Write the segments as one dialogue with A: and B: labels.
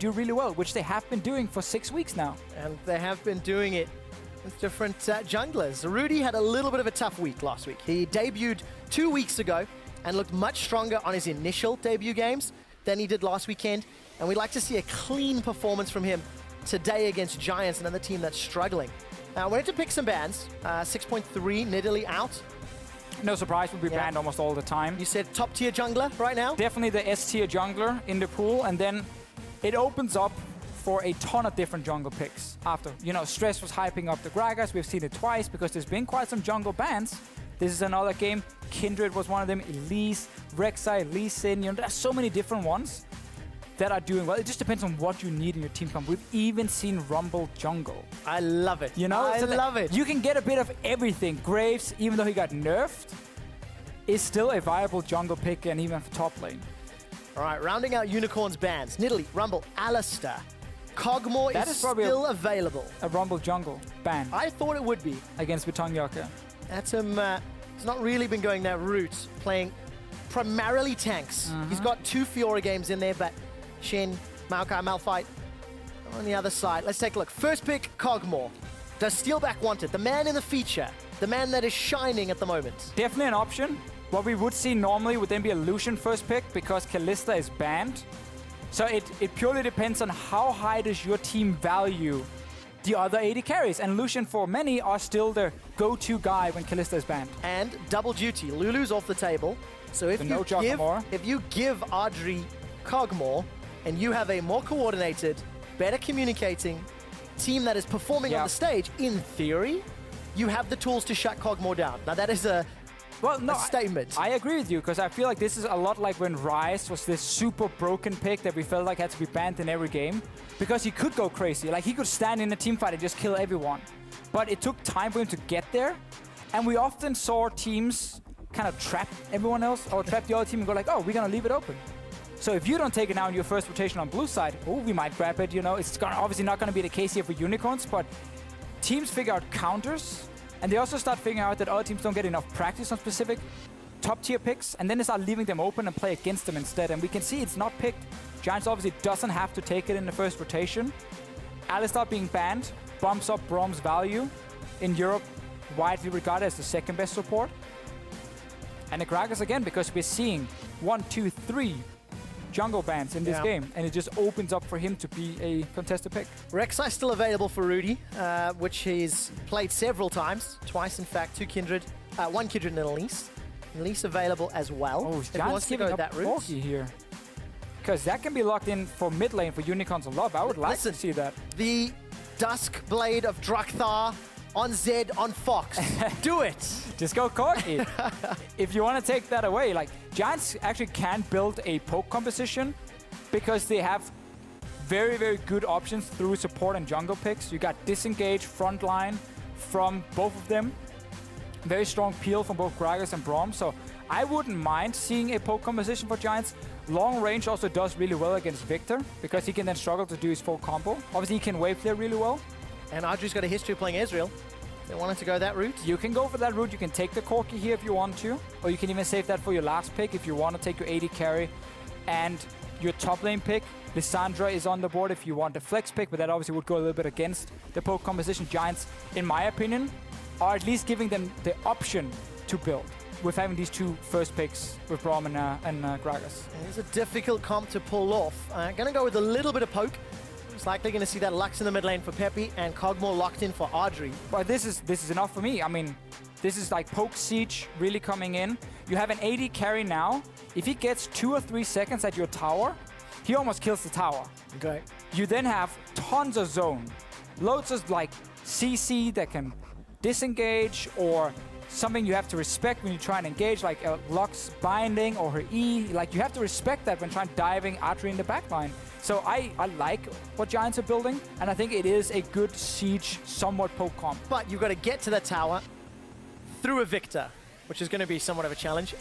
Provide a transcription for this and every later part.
A: do really well, which they have been doing for 6 weeks now.
B: And they have been doing it with different junglers. Rudy had a little bit of a tough week last week. He debuted 2 weeks ago and looked much stronger on his initial debut games than he did last weekend. And we'd like to see a clean performance from him today against Giants, another team that's struggling. I wanted to pick some bans. 6.3 Nidalee out.
A: No surprise, we'll be banned almost all the time.
B: You said top tier jungler right now?
A: Definitely the S tier jungler in the pool, and then it opens up for a ton of different jungle picks after. You know, Thresh was hyping up the Gragas. We've seen it twice because there's been quite some jungle bans. This is another game. Kindred was one of them. Elise, Rek'Sai, Lucian. You know, there's so many different ones that are doing well. It just depends on what you need in your team comp. We've even seen Rumble jungle.
B: I love it.
A: You know,
B: I love it.
A: You can get a bit of everything. Graves, even though he got nerfed, is still a viable jungle pick, and even for top lane.
B: All right, rounding out Unicorn's bans. Nidalee, Rumble, Alistar. Kog'maw is still available.
A: A Rumble jungle ban.
B: I thought it would be.
A: Against betongjocke.
B: Atom has not really been going that route, playing primarily tanks. He's got 2 Fiora games in there, but Shin, Maokai, Malphite on the other side. Let's take a look. First pick, Kog'maw. Does Steelback want it? The man in the feature. The man that is shining at the moment.
A: Definitely an option. What we would see normally would then be a Lucian first pick because Alistar is banned. So it purely depends on how high does your team value the other 80 carries. And Lucian, for many, are still the go-to guy when Alistar is banned.
B: And double duty. Lulu's off the table. So if you give Adryh Kog'maw, and you have a more coordinated, better communicating team that is performing on the stage, in theory, you have the tools to shut Kog'maw down. Now that is a statement.
A: I agree with you, because I feel like this is a lot like when Ryze was this super broken pick that we felt like had to be banned in every game, because he could go crazy. Like, he could stand in a team fight and just kill everyone. But it took time for him to get there, and we often saw teams kind of trap everyone else, or trap the other team and go like, oh, we're going to leave it open. So if you don't take it now in your first rotation on blue side, we might grab it, you know. It's obviously not going to be the case here for Unicorns, but teams figure out counters, and they also start figuring out that other teams don't get enough practice on specific top-tier picks, and then they start leaving them open and play against them instead. And we can see it's not picked. Giants obviously doesn't have to take it in the first rotation. Alistar being banned bumps up Brom's value in Europe, widely regarded as the second best support. And the Gragas again, because we're seeing 1, 2, 3 jungle bans in this game, and it just opens up for him to be a contested pick.
B: Rek'Sai still available for Rudy, which he's played several times. Twice, in fact. 2 Kindred, 1 Kindred and Elise. Elise available as well.
A: Oh, Giants giving up that route here. Because that can be locked in for mid lane for Unicorns of Love. I would like to see that.
B: The Dusk Blade of Drakthar on Zed on Fox. Do it!
A: Just go corky. If you want to take that away, like, Giants actually can build a poke composition because they have very, very good options through support and jungle picks. You got disengage, frontline from both of them. Very strong peel from both Gragas and Braum. So I wouldn't mind seeing a poke composition for Giants. Long range also does really well against Viktor because he can then struggle to do his full combo. Obviously, he can wave clear really well.
B: And Adryh's got a history of playing Ezreal. They wanted to go that route.
A: You can go for that route. You can take the Corki here if you want to. Or you can even save that for your last pick if you want to take your 80 carry. And your top lane pick, Lissandra, is on the board if you want the flex pick. But that obviously would go a little bit against the poke composition. Giants, in my opinion, are at least giving them the option to build with having these 2 first picks with Braum and Gragas.
B: It's a difficult comp to pull off. Going to go with a little bit of poke. It's likely going to see that Lux in the mid lane for Xpepii and Kog'maw locked in for Adryh.
A: But this is enough for me. I mean, this is like poke siege really coming in. You have an 80 carry now. If he gets 2 or 3 seconds at your tower, he almost kills the tower.
B: Okay.
A: You then have tons of zone. Loads of like CC that can disengage, or something you have to respect when you try and engage, like Lux binding or her E. Like, you have to respect that when trying diving Adryh in the backline. So I like what Giants are building, and I think it is a good siege, somewhat poke comp.
B: But you've got to get to the tower through a Viktor, which is going to be somewhat of a challenge.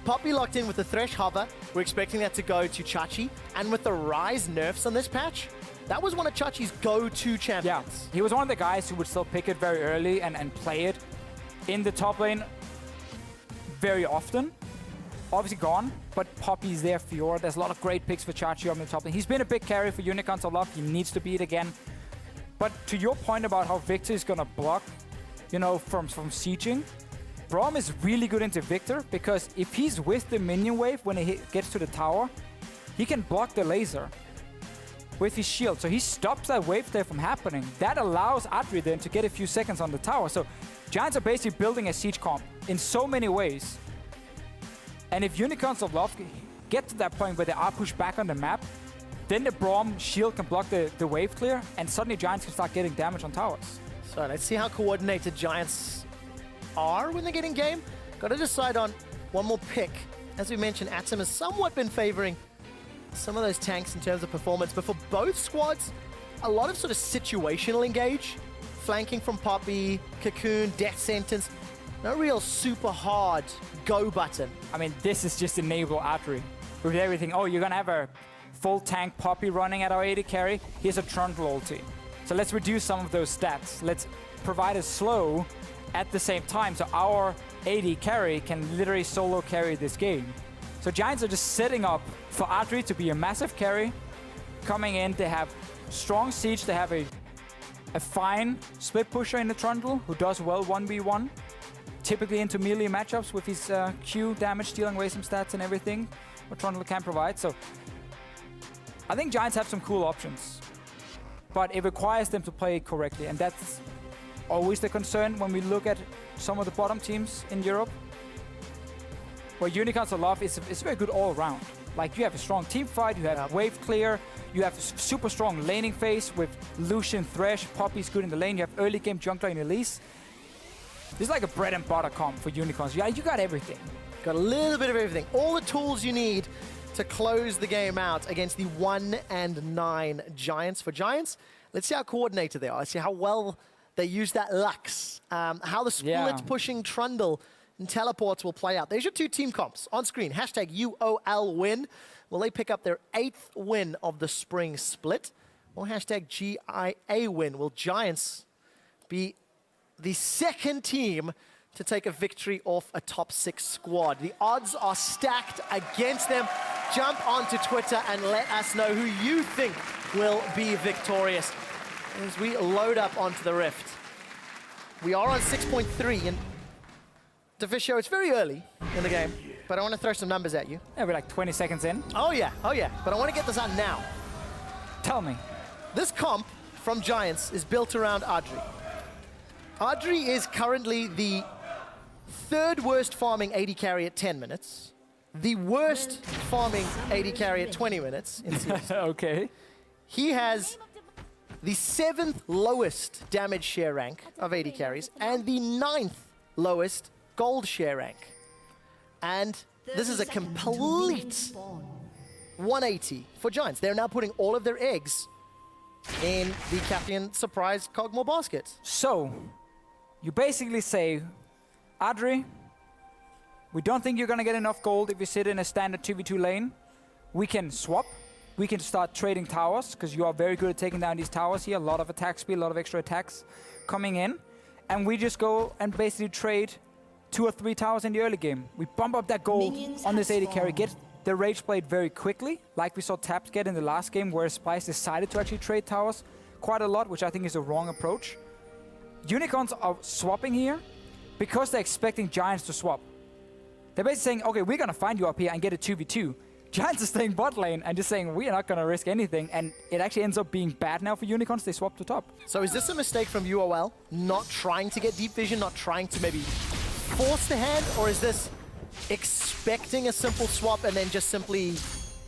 B: Poppy locked in with the Thresh hover. We're expecting that to go to Chachi. And with the Ryze nerfs on this patch, that was one of Chachi's go-to champions.
A: Yeah, he was one of the guys who would still pick it very early and play it in the top lane very often. obviously gone, but Poppy's there, Fiora. There's a lot of great picks for Chachi up in the top lane. He's been a big carry for Unicorns a lot. He needs to be it again. But to your point about how Viktor is gonna block, you know, from sieging, Braum is really good into Viktor because if he's with the minion wave when he gets to the tower, he can block the laser with his shield. So he stops that wave there from happening. That allows Adryh then to get a few seconds on the tower. So Giants are basically building a siege comp in so many ways. And if Unicorns of Love get to that point where they are pushed back on the map, then the Braum shield can block the wave clear, and suddenly Giants can start getting damage on towers.
B: So let's see how coordinated Giants are when they get in game. Got to decide on one more pick. As we mentioned, Atom has somewhat been favoring some of those tanks in terms of performance, but for both squads, a lot of sort of situational engage. Flanking from Poppy, Cocoon, Death Sentence. No real super hard go button.
A: I mean, this is just enable Adryh with everything. Oh, you're going to have a full tank Poppy running at our AD carry. Here's a Trundler ulti. So let's reduce some of those stats. Let's provide a slow at the same time so our AD carry can literally solo carry this game. So Giants are just setting up for Adryh to be a massive carry. Coming in, they have strong siege. They have a fine split pusher in the Trundle who does well 1v1. Typically into melee matchups with his Q damage, stealing away some stats and everything what Trundle can provide. So I think Giants have some cool options, but it requires them to play correctly, and that's always the concern when we look at some of the bottom teams in Europe. Where Unicorns of Love is very good all around. Like, you have a strong team fight, you have wave clear, you have super strong laning phase with Lucian, Thresh, Poppy's good in the lane, you have early game jungler in Elise. This is like a bread and butter comp for Unicorns. Yeah, you got everything.
B: Got a little bit of everything. All the tools you need to close the game out against the 1-9 Giants. For Giants, let's see how coordinated they are. Let's see how well they use that Lux. How the split pushing Trundle and teleports will play out. There's your two team comps on screen. Hashtag UOL win. Will they pick up their 8th win of the spring split? Or hashtag GIA win. Will Giants be the second team to take a victory off a top 6 squad? The odds are stacked against them. Jump onto Twitter and let us know who you think will be victorious as we load up onto the Rift. We are on 6.3, and Deficio, it's very early in the game, but I want to throw some numbers at you.
A: Yeah, we're like 20 seconds in.
B: Oh yeah, but I want to get this out now.
A: Tell me.
B: This comp from Giants is built around Adryh. Adryh is currently the 3rd worst farming AD carry at 10 minutes, the worst farming AD carry at 20 minutes in CS.
A: Okay.
B: He has the 7th lowest damage share rank of AD carries and the 9th lowest gold share rank. And this is a complete 180 for Giants. They're now putting all of their eggs in the Captain Surprise kog'maw basket.
A: So, you basically say, Adryh, we don't think you're going to get enough gold if you sit in a standard 2v2 lane. We can swap. We can start trading towers, because you are very good at taking down these towers here. A lot of attack speed, a lot of extra attacks coming in. And we just go and basically trade 2 or 3 towers in the early game. We bump up that gold on this AD carry, get the Rage Blade very quickly, like we saw Taps get in the last game, where Spice decided to actually trade towers quite a lot, which I think is a wrong approach. Unicorns are swapping here because they're expecting Giants to swap. They're basically saying, okay, we're going to find you up here and get a 2v2. Giants are staying bot lane and just saying, we are not going to risk anything. And it actually ends up being bad now for Unicorns. They swap to top.
B: So is this a mistake from UOL? Not trying to get deep vision, not trying to maybe force the hand? Or is this expecting a simple swap and then just simply,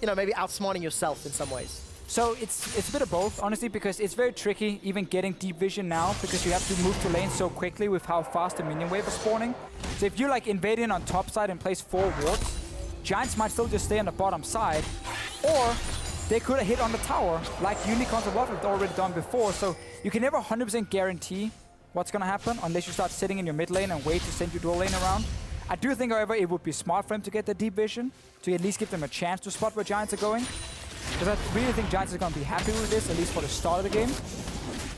B: you know, maybe outsmarting yourself in some ways?
A: So it's a bit of both, honestly, because it's very tricky even getting deep vision now, because you have to move to lane so quickly with how fast the minion wave is spawning. So if you're like invading on top side and place 4 wards, Giants might still just stay on the bottom side, or they could have hit on the tower like Unicorns of Love have already done before. So you can never 100% guarantee what's going to happen unless you start sitting in your mid lane and wait to send your dual lane around. I do think, however, it would be smart for them to get the deep vision to at least give them a chance to spot where Giants are going. Because I really think Giants are going to be happy with this, at least for the start of the game.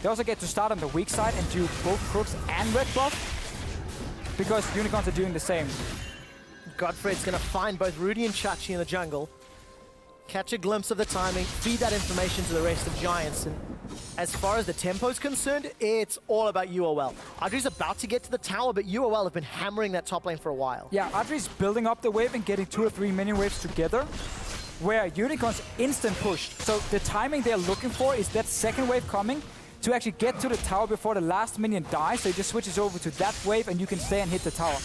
A: They also get to start on the weak side and do both crooks and red buff, because Unicorns are doing the same.
B: GoDFRED's going to find both Rudy and Chachi in the jungle, catch a glimpse of the timing, feed that information to the rest of Giants, and as far as the tempo's concerned, it's all about UOL. Adryh's about to get to the tower, but UOL have been hammering that top lane for a while.
A: Yeah, Adryh's building up the wave and getting 2 or 3 minion waves together, where Unicorn's instant push. So the timing they're looking for is that second wave coming to actually get to the tower before the last minion dies, so it just switches over to that wave and you can stay and hit the tower.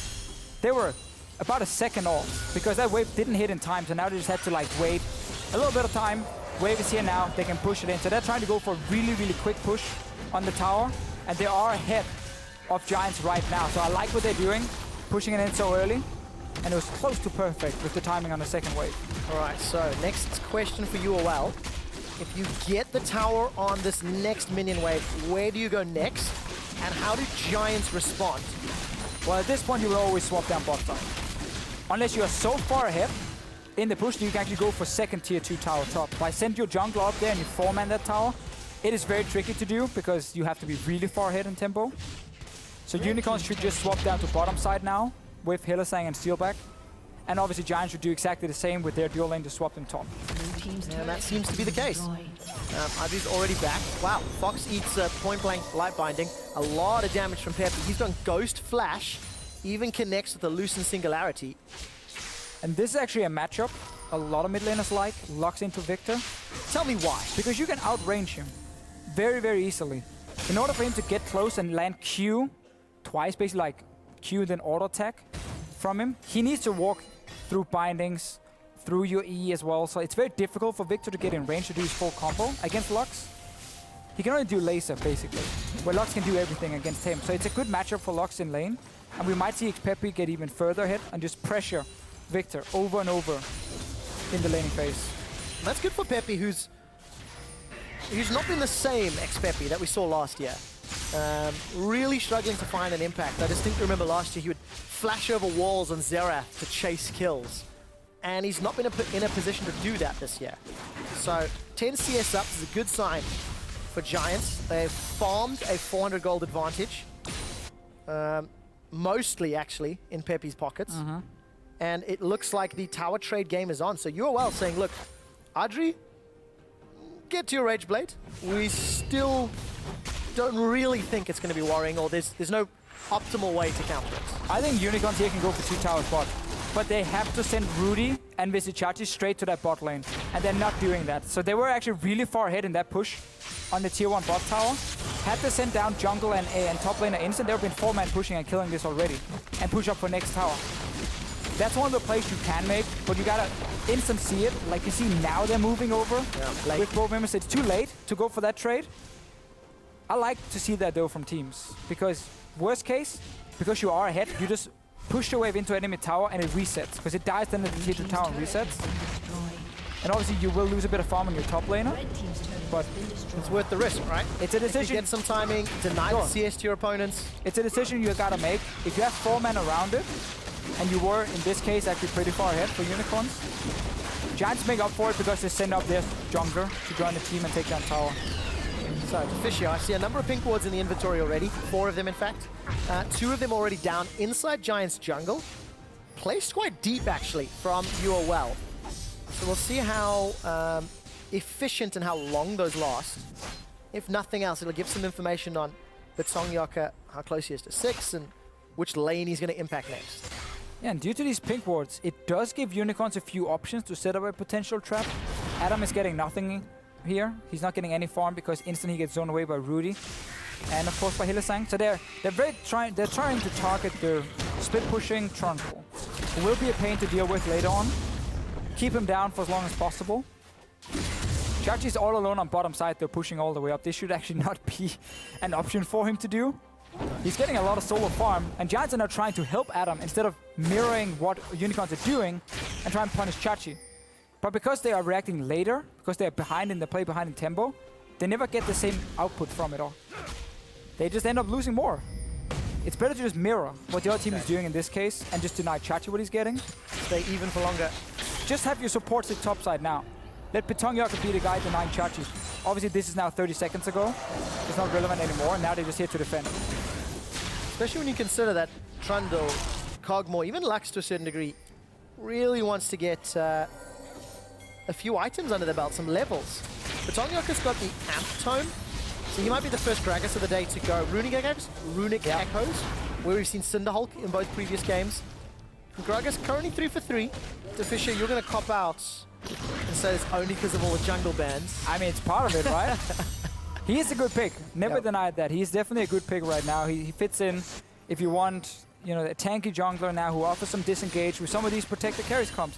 A: They were about a second off, because that wave didn't hit in time, so now they just had to like wait a little bit of time. Wave is here now, they can push it in. So they're trying to go for a really, really quick push on the tower, and they are ahead of Giants right now. So I like what they're doing, pushing it in so early, and it was close to perfect with the timing on the second wave.
B: All right, so next question for UOL. If you get the tower on this next minion wave, where do you go next? And how do Giants respond?
A: Well, at this point, you will always swap down bot side. Unless you are so far ahead in the push, you can actually go for second tier 2 tower top. By send your jungler up there and you 4-man that tower, it is very tricky to do because you have to be really far ahead in tempo. So Unicorns should just swap down to bottom side now with Hylissang and Steelback. And obviously Giants should do exactly the same with their dual lane to swap them top.
B: And that seems to be the case. Adryh's already back. Wow, Fox eats point blank light binding. A lot of damage from Peppy. He's done Ghost Flash, even connects with the Lucian Singularity.
A: And this is actually a matchup a lot of mid laners like, locks into Viktor.
B: Tell me why.
A: Because you can outrange him very, very easily. In order for him to get close and land Q twice, basically like Q then auto attack from him, he needs to walk through bindings, through your E as well. So it's very difficult for Viktor to get in range to do his full combo against Lux. He can only do laser, basically, where Lux can do everything against him. So it's a good matchup for Lux in lane. And we might see Xpepii get even further ahead and just pressure Viktor over and over in the laning phase.
B: That's good for Peppy, who's not been the same Xpepii that we saw last year. Really struggling to find an impact. I distinctly remember last year he would flash over walls on Xerath to chase kills. And he's not been in a position to do that this year. So 10 CS up is a good sign for Giants. They've farmed a 400 gold advantage. Mostly, actually, in Peppy's pockets. And it looks like the tower trade game is on. So UOL saying, look, Adryh, get to your Rage Blade. We still don't really think it's going to be worrying, or there's no optimal way to counter it.
A: I think Unicorns here can go for 2 towers bot, but they have to send Rudy and Vizicsacsi straight to that bot lane, and they're not doing that. So they were actually really far ahead in that push on the tier 1 bot tower. Had to send down jungle and top laner instant, there have been 4-man pushing and killing this already, and push up for next tower. That's one of the plays you can make, but you gotta instant see it. Like you see now they're moving over with both members. It's too late to go for that trade. I like to see that though from teams, because worst case, because you are ahead, you just push the wave into enemy tower and it resets, because it dies then at the tier 2 tower and resets. And obviously you will lose a bit of farm on your top laner, but
B: it's worth the risk, right?
A: It's a decision.
B: If you get some timing, deny the CS to your opponents.
A: It's a decision you gotta make. If you have 4-man around it, and you were, in this case, actually pretty far ahead for Unicorns, Giants make up for it because they send up their jungler to join the team and take down tower.
B: So, Fishy, I see a number of pink wards in the inventory already. 4 of them, in fact. 2 of them already down inside Giants' jungle. Placed quite deep, actually, from UOL. So we'll see how efficient and how long those last. If nothing else, it'll give some information on betongjocke, how close he is to 6, and which lane he's going to impact next.
A: Yeah, and due to these pink wards, it does give Unicorns a few options to set up a potential trap. Adam is getting nothing here. He's not getting any farm because instantly he gets zoned away by Rudy. And of course by Hylissang. So they're trying to target the split pushing Trundler, who will be a pain to deal with later on. Keep him down for as long as possible. Chachi's all alone on bottom side, they're pushing all the way up. This should actually not be an option for him to do. He's getting a lot of solo farm, and Giants are now trying to help Adam instead of mirroring what Unicorns are doing and trying to punish Chachi. But because they are reacting later, because they're behind in the play, behind in tempo, they never get the same output from it all. They just end up losing more. It's better to just mirror what the other team is doing in this case and just deny Chachi what he's getting.
B: Stay even for longer.
A: Just have your supports at top side now. Let betongjocke be the guy denying Chachi. Obviously, this is now 30 seconds ago. It's not relevant anymore, and now they're just here to defend.
B: Especially when you consider that Trundle, kog'maw, even Lux to a certain degree, really wants to get a few items under the belt, some levels. Betongjocke's got the Amp Tome, so he might be the first Gragas of the day to go. Runic Echoes, where we've seen Cinderhulk in both previous games. Gragas currently 3 for 3. Fisher, you're going to cop out and say it's only because of all the jungle bans.
A: I mean, it's part of it, right? He is a good pick. Never denied that. He's definitely a good pick right now. He fits in if you want, you know, a tanky jungler now who offers some disengage with some of these protected carries comps.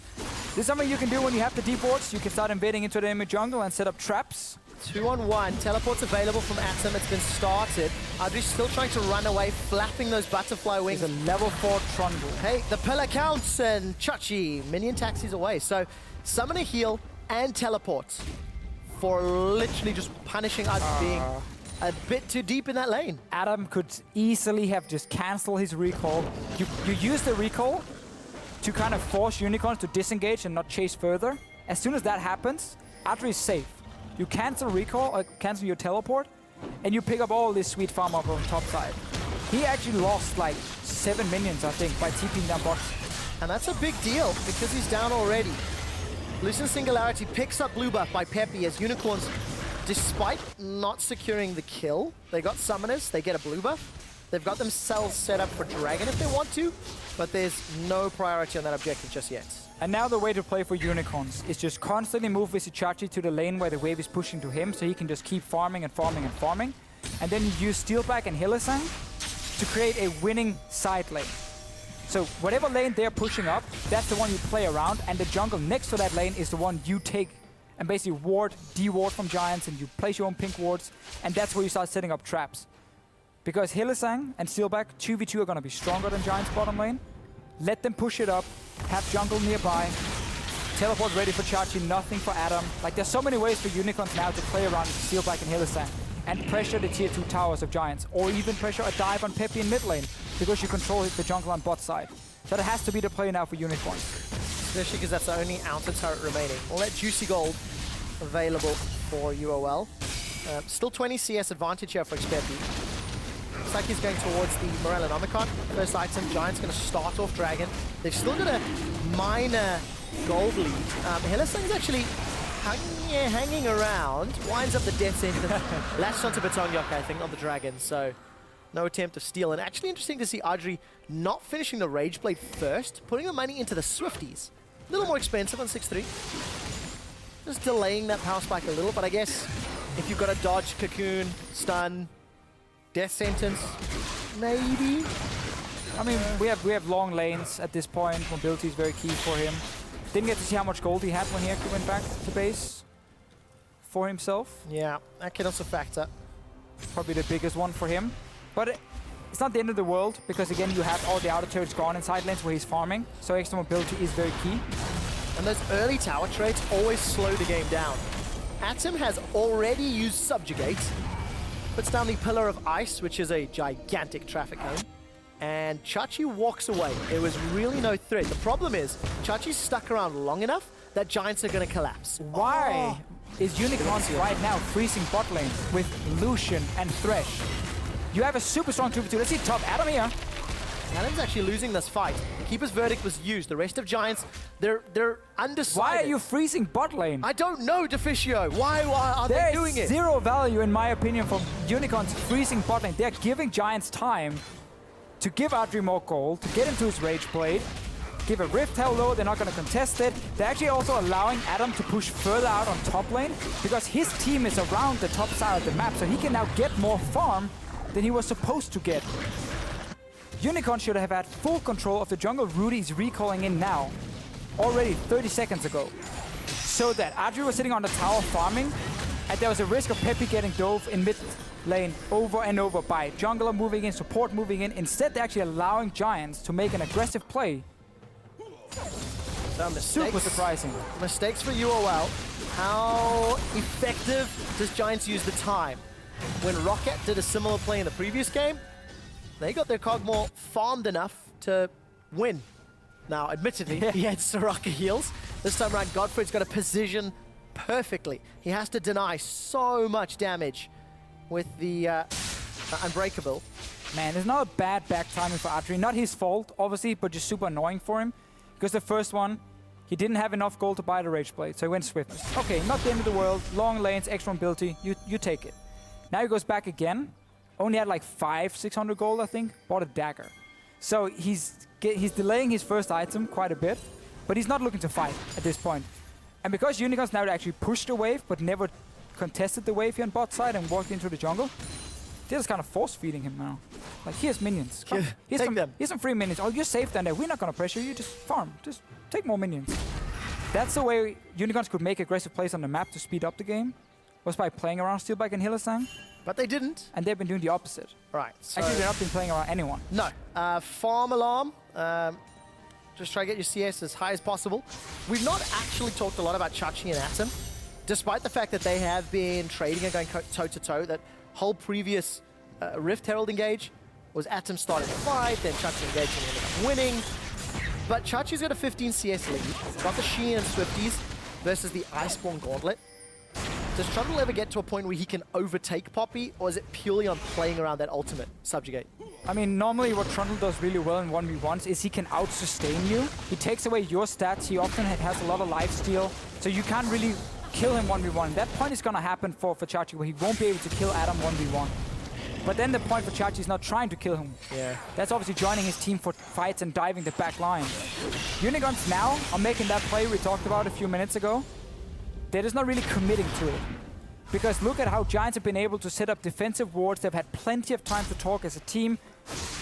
A: This is something you can do when you have the deep wards. You can start invading into the enemy jungle and set up traps.
B: 2-on-1. Teleport's available from Atom. It's been started. Adryh still trying to run away, flapping those butterfly wings.
A: There's a level 4 Trundler.
B: Hey, the pillar counts, and Chachi, minion taxis away. So, summon a heal and teleport for literally just punishing Adryh being a bit too deep in that lane.
A: Adam could easily have just canceled his recall. You use the recall to kind of force unicorns to disengage and not chase further. As soon as that happens, Adryh is safe. You cancel recall, or cancel your teleport, and you pick up all this sweet farm up on top side. He actually lost like 7 minions, I think, by TPing down box.
B: And that's a big deal, because he's down already. Lucian Singularity picks up blue buff by Xpepii as unicorns, despite not securing the kill, they got summoners, they get a blue buff. They've got themselves set up for dragon if they want to, but there's no priority on that objective just yet.
A: And now the way to play for unicorns is just constantly move Vizicsacsi to the lane where the wave is pushing to him, so he can just keep farming and farming and farming. And then you use Steelback and Hylissang to create a winning side lane. So whatever lane they're pushing up, that's the one you play around, and the jungle next to that lane is the one you take and basically ward, de-ward from giants, and you place your own pink wards, and that's where you start setting up traps. Because Hylissang and Steelback 2v2 are going to be stronger than giants bottom lane. Let them push it up, have jungle nearby, teleport ready for Chachi, nothing for Adam. Like, there's so many ways for unicorns now to play around with Steelback and Hylissang and pressure the tier 2 towers of giants, or even pressure a dive on Xpepii in mid lane because you control the jungle on bot side. So that has to be the play now for unicorns.
B: Especially because that's the only outer turret remaining. We'll let Juicy Gold available for UOL. Still 20 CS advantage here for Xpepii. Looks like he's going towards the Morellonomicon. First item, Giant's going to start off Dragon. They've still got a minor gold lead. Hylissang's actually hanging around. Winds up the death sentence. Latched onto betongjocke, I think, on the Dragon. So no attempt of steal. And actually interesting to see Adryh not finishing the Rage Blade first, putting the money into the Swifties. A little more expensive on 6-3. Just delaying that power spike a little, but I guess if you've got a dodge, cocoon, stun, death sentence, maybe.
A: I mean, we have long lanes at this point. Mobility is very key for him. Didn't get to see how much gold he had when he actually went back to base for himself.
B: Yeah, that can also factor.
A: Probably the biggest one for him. But it's not the end of the world, because again, you have all the outer turrets gone in side lanes where he's farming. So extra mobility is very key.
B: And those early tower trades always slow the game down. Atom has already used Subjugate. Puts down the Pillar of Ice, which is a gigantic traffic cone. And Chachi walks away. There was really no threat. The problem is, Chachi's stuck around long enough that giants are going to collapse.
A: Why is Unicorns right now freezing bot lane with Lucian and Thresh? You have a super strong 2v2. Let's see top Adam here.
B: Adam's actually losing this fight. Keeper's Verdict was used. The rest of giants, they're undecided.
A: Why are you freezing bot lane?
B: I don't know, Deficio. Why are they doing it?
A: There's zero value, in my opinion, from Unicorns freezing bot lane. They're giving giants time to give Adryh more gold, to get into his Rage Blade, give a Rift Hello, they're not going to contest it. They're actually also allowing Adam to push further out on top lane, because his team is around the top side of the map, so he can now get more farm than he was supposed to get. Unicorn should have had full control of the jungle Rudy's recalling in now, already 30 seconds ago. So that Adryh was sitting on the tower farming, and there was a risk of Xpepii getting dove in mid lane over and over by jungler moving in, support moving in. Instead, they're actually allowing giants to make an aggressive play. Super surprising.
B: Mistakes for UOL. How effective does giants use the time? When Rocket did a similar play in the previous game, they got their kog'maw farmed enough to win. Now, admittedly, he had Soraka heals. This time around, GoDFRED's got to position perfectly. He has to deny so much damage with the Unbreakable.
A: Man, it's not a bad back timing for Adryh. Not his fault, obviously, but just super annoying for him. because the first one, he didn't have enough gold to buy the Rage Blade, so he went Swiftness. Okay, not the end of the world. Long lanes, extra mobility, you take it. Now he goes back again. Only had like 600 gold, I think. Bought a dagger. So he's delaying his first item quite a bit, but he's not looking to fight at this point. And because Unicorns now actually pushed the wave, but never contested the wave here on bot side and walked into the jungle, they're just kind of force-feeding him now. Like, here's minions. Come, here's some free minions. Oh, you're safe down there. We're not going to pressure you. Just farm. Just take more minions. That's the way Unicorns could make aggressive plays on the map to speed up the game, was by playing around Steelback and Hylissang.
B: But they didn't.
A: And they've been doing the opposite.
B: Right. So
A: actually, they've not been playing around anyone.
B: No. Farm alarm. Just try to get your CS as high as possible. We've not actually talked a lot about Chachi and Atom, despite the fact that they have been trading and going toe-to-toe. That whole previous Rift Herald engage was Atom started the fight, then Chachi engaged and ended up winning. But Chachi's got a 15 CS lead. Got the Shein and Swifties versus the Iceborne Gauntlet. Does Trundler ever get to a point where he can overtake Poppy, or is it purely on playing around that ultimate subjugate?
A: I mean, normally what Trundler does really well in 1v1s is he can out-sustain you. He takes away your stats. He often has a lot of lifesteal, so you can't really kill him 1v1. That point is going to happen for Chachi, where he won't be able to kill Adam 1v1. But then the point for Chachi is not trying to kill him.
B: Yeah.
A: That's obviously joining his team for fights and diving the back line. Unicorns now are making that play we talked about a few minutes ago. They're just not really committing to it. Because look at how Giants have been able to set up defensive wards. They've had plenty of time to talk as a team.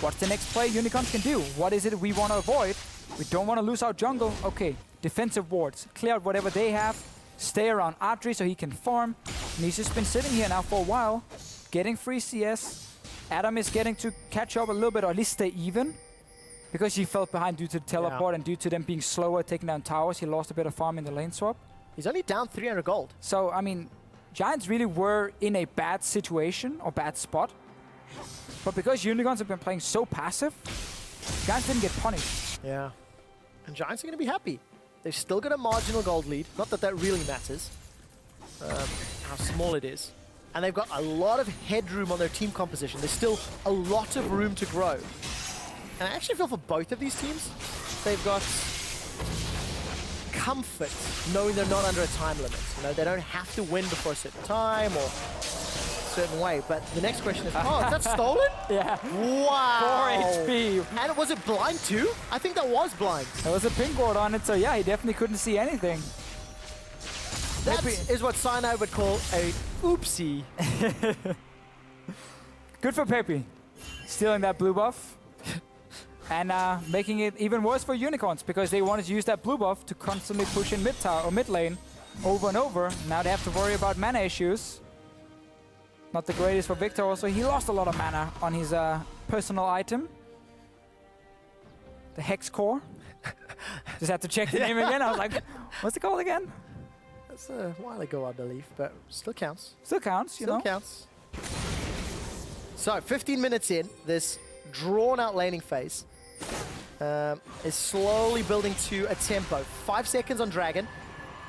A: What's the next play Unicorns can do? What is it we want to avoid? We don't want to lose our jungle. Okay, defensive wards. Clear out whatever they have. Stay around Adryh so he can farm. And he's just been sitting here now for a while, getting free CS. Adam is getting to catch up a little bit, or at least stay even. Because he fell behind due to the teleport and due to them being slower, taking down towers. He lost a bit of farm in the lane swap.
B: He's only down 300 gold.
A: So, I mean, Giants really were in a bad situation or bad spot. But because Unicorns have been playing so passive, Giants didn't get punished.
B: Yeah. And Giants are going to be happy. They've still got a marginal gold lead. Not that that really matters, how small it is. And they've got a lot of headroom on their team composition. There's still a lot of room to grow. And I actually feel for both of these teams, they've got comfort knowing they're not under a time limit. You know, they don't have to win before a certain time or a certain way. But the next question is, oh, is that stolen?
A: Yeah.
B: Wow.
A: 4 HP.
B: And was it blind too? I think that was blind.
A: There was a pink ward on it, so yeah, he definitely couldn't see anything.
B: That is what Sinai would call a oopsie.
A: Good for Xpepii. Stealing that blue buff. And making it even worse for Unicorns, because they wanted to use that blue buff to constantly push in mid tower or mid lane over and over. Now they have to worry about mana issues. Not the greatest for Viktor. Also, he lost a lot of mana on his personal item, the Hex Core. Just had to check the name again. I was like, what's it called again?
B: That's a while ago, I believe, but still counts.
A: Still counts, you know.
B: Still counts. So, 15 minutes in, this drawn-out laning phase is slowly building to a tempo. 5 seconds on Dragon.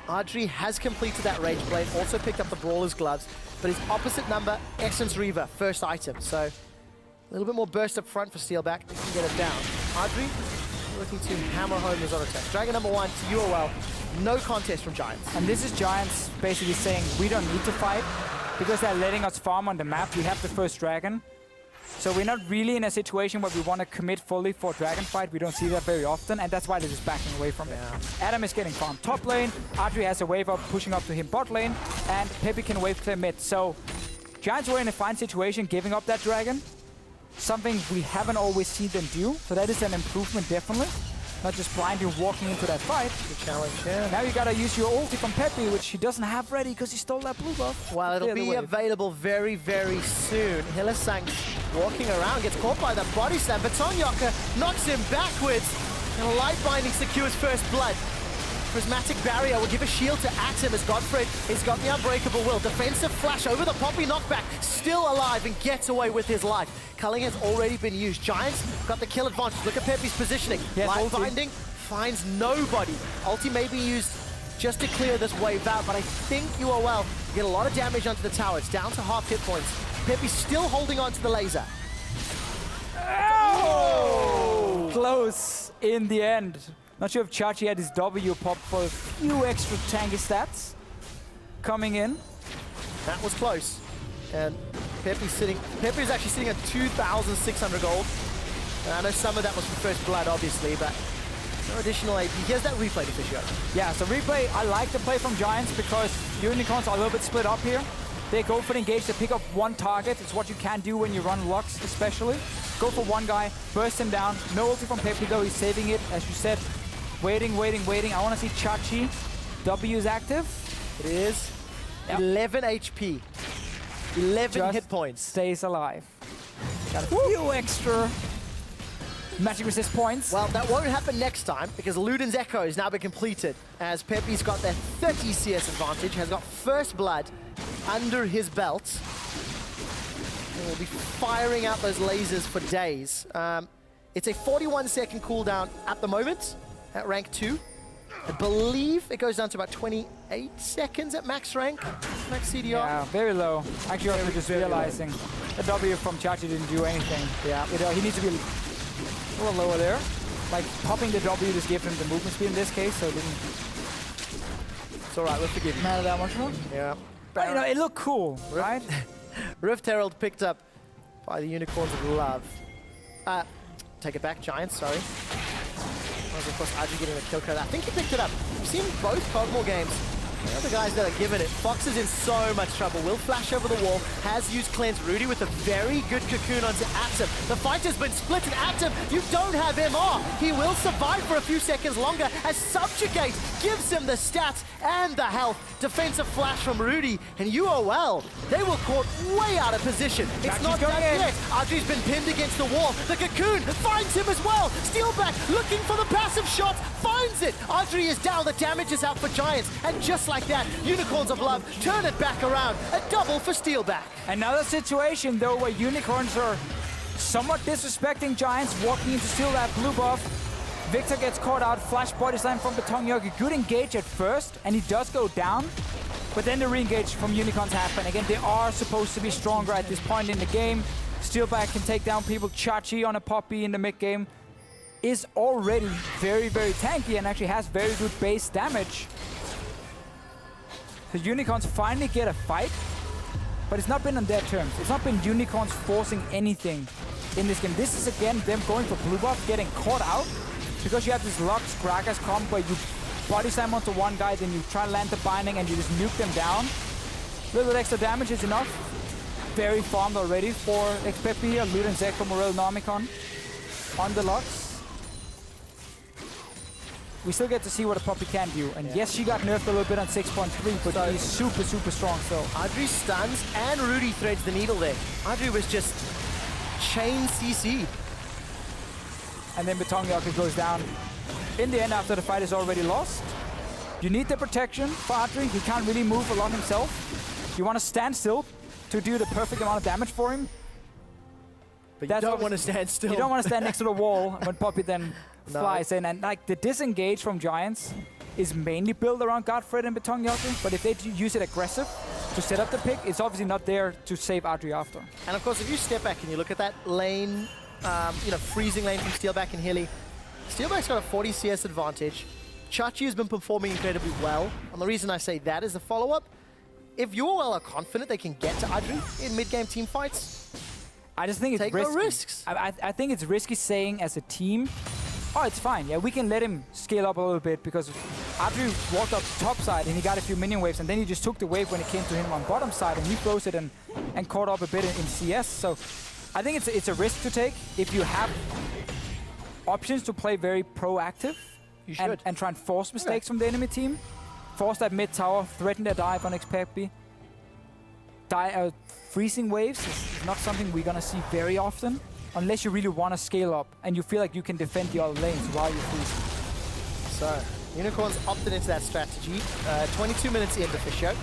B: Adryh has completed that Rage Blade, also picked up the Brawler's Gloves, but his opposite number, Essence Reaver, first item. So, a little bit more burst up front for Steelback. He can get it down. Adryh looking to hammer home his auto attack. Dragon number 1 to UOL. No contest from Giants.
A: And this is Giants basically saying, we don't need to fight, because they're letting us farm on the map. We have the first Dragon. So we're not really in a situation where we want to commit fully for Dragon fight. We don't see that very often, and that's why they're just backing away from it. Adam is getting farmed top lane. Adryh has a wave up, pushing up to him bot lane, and Xpepii can wave clear mid. So Giants were in a fine situation giving up that Dragon. Something we haven't always seen them do. So that is an improvement, definitely. Not just blindly walking into that fight.
B: Good challenge, yeah.
A: Now you gotta use your ulti from Xpepii, which he doesn't have ready because he stole that blue buff.
B: Well, it'll be available very, very soon. Hylissang walking around, gets caught by the body slam. Betongjocke knocks him backwards. And Light Binding secures first blood. Prismatic Barrier will give a shield to Atom as GoDFRED has got the Unbreakable Will. Defensive flash over the Poppy knockback. Still alive and gets away with his life. Culling has already been used. Giants got the kill advantage. Look at Xpepii's positioning.
A: Yes,
B: Light Binding finds nobody. Ulti may be used just to clear this wave out, but I think UOL get a lot of damage onto the tower. It's down to half hit points. Xpepii still holding on to the laser.
A: Oh! Close in the end. Not sure if Chachi had his W pop for a few extra tanky stats coming in.
B: That was close. And Xpepii is actually sitting at 2,600 gold. And I know some of that was from first blood, obviously, but no additional AP. Here's that replay to fish out.
A: Yeah, so replay, I like the play from Giants because Unicorns are a little bit split up here. They go for the engage, they pick up one target. It's what you can do when you run Lux, especially. Go for one guy, burst him down. No ulti from Xpepii though, he's saving it, as you said. Waiting. I want to see Chachi. W is active.
B: It is. Yep. 11 HP. 11
A: Just
B: hit points.
A: Stays alive. Got a few extra magic resist points.
B: Well, that won't happen next time because Luden's Echo has now been completed as Xpepii's got their 30 CS advantage, has got first blood under his belt. And will be firing out those lasers for days. It's a 41-second cooldown at the moment at rank 2. I believe it goes down to about 28 seconds at max rank, max CDR.
A: Yeah, very low. Actually, I'm just realizing the W from Chachi didn't do anything. Yeah, he needs to be a little lower there. Like, popping the W just gave him the movement speed in this case, so it didn't...
B: It's alright, we'll forgive you.
A: Matter that much more?
B: Yeah.
A: But, you know, it looked cool, right?
B: Rift Herald picked up by the Unicorns of Love. Take it back, Giants, sorry. Was of course Adryh getting the kill code. I think he picked it up. We've seen both kog'maw games. The other guys that are giving it. Fox is in so much trouble. Will flash over the wall. Has used cleanse. Rudy with a very good cocoon onto Atom. The fight has been split, and Atom, you don't have MR. He will survive for a few seconds longer as Subjugate gives him the stats and the health. Defensive flash from Rudy, and UOL, they were caught way out of position. It's not done yet. Adryh's been pinned against the wall. The cocoon finds him as well. Steelback looking for the passive shot. Finds it. Adryh is down. The damage is out for Giants. And just like that, Unicorns of Love turn it back around. A double for Steelback.
A: Another situation, though, where Unicorns are somewhat disrespecting Giants, walking into steal that blue buff. Viktor gets caught out, flash body slam from betongjocke. Good engage at first, and he does go down. But then the re-engage from Unicorns happen. Again, they are supposed to be stronger at this point in the game. Steelback can take down people. Chachi on a Poppy in the mid-game is already very, very tanky and actually has very good base damage. The Unicorns finally get a fight, but it's not been on their terms. It's not been Unicorns forcing anything in this game. This is, again, them going for blue buff, getting caught out, because you have this Lux Gragas comp where you body slam onto one guy, then you try to land the binding and you just nuke them down. A little bit extra damage is enough. Very farmed already for Xpepii, Lucian, Zekro, Morel, Nomicon on the Lux. We still get to see what a Poppy can do. And yes, she got nerfed a little bit on 6.3, but she's super, super strong still.
B: Adryh stuns and Rudy threads the needle there. Adryh was just chain CC'd.
A: And then betongjocke goes down in the end after the fight is already lost. You need the protection for Adryh. He can't really move a lot himself. You want to stand still to do the perfect amount of damage for him.
B: But you don't want to stand still.
A: You don't want to stand next to the wall when Poppy then flies in. And like the disengage from Giants is mainly built around GoDFRED and betongjocke. But if they use it aggressive to set up the pick, it's obviously not there to save Adryh after.
B: And of course, if you step back and you look at that lane, freezing lane from Steelback and Hilly, Steelback's got a 40 CS advantage. Chachi has been performing incredibly well. And the reason I say that is the follow-up. If UOL are confident they can get to Adryh in mid-game team fights,
A: I just think it's
B: take
A: risky.
B: No risks.
A: I think it's risky saying as a team, oh, it's fine. Yeah, we can let him scale up a little bit because Adryh walked up top side and he got a few minion waves, and then he just took the wave when it came to him on bottom side, and he froze it and caught up a bit in CS. So I think it's a risk to take if you have options to play very proactive and try and force mistakes from the enemy team. Force that mid tower, threaten their dive on Xpepii. Freezing waves is not something we're gonna see very often, unless you really want to scale up and you feel like you can defend the other lanes while you're freezing.
B: So, Unicorns opted into that strategy. 22 minutes in the Fisher.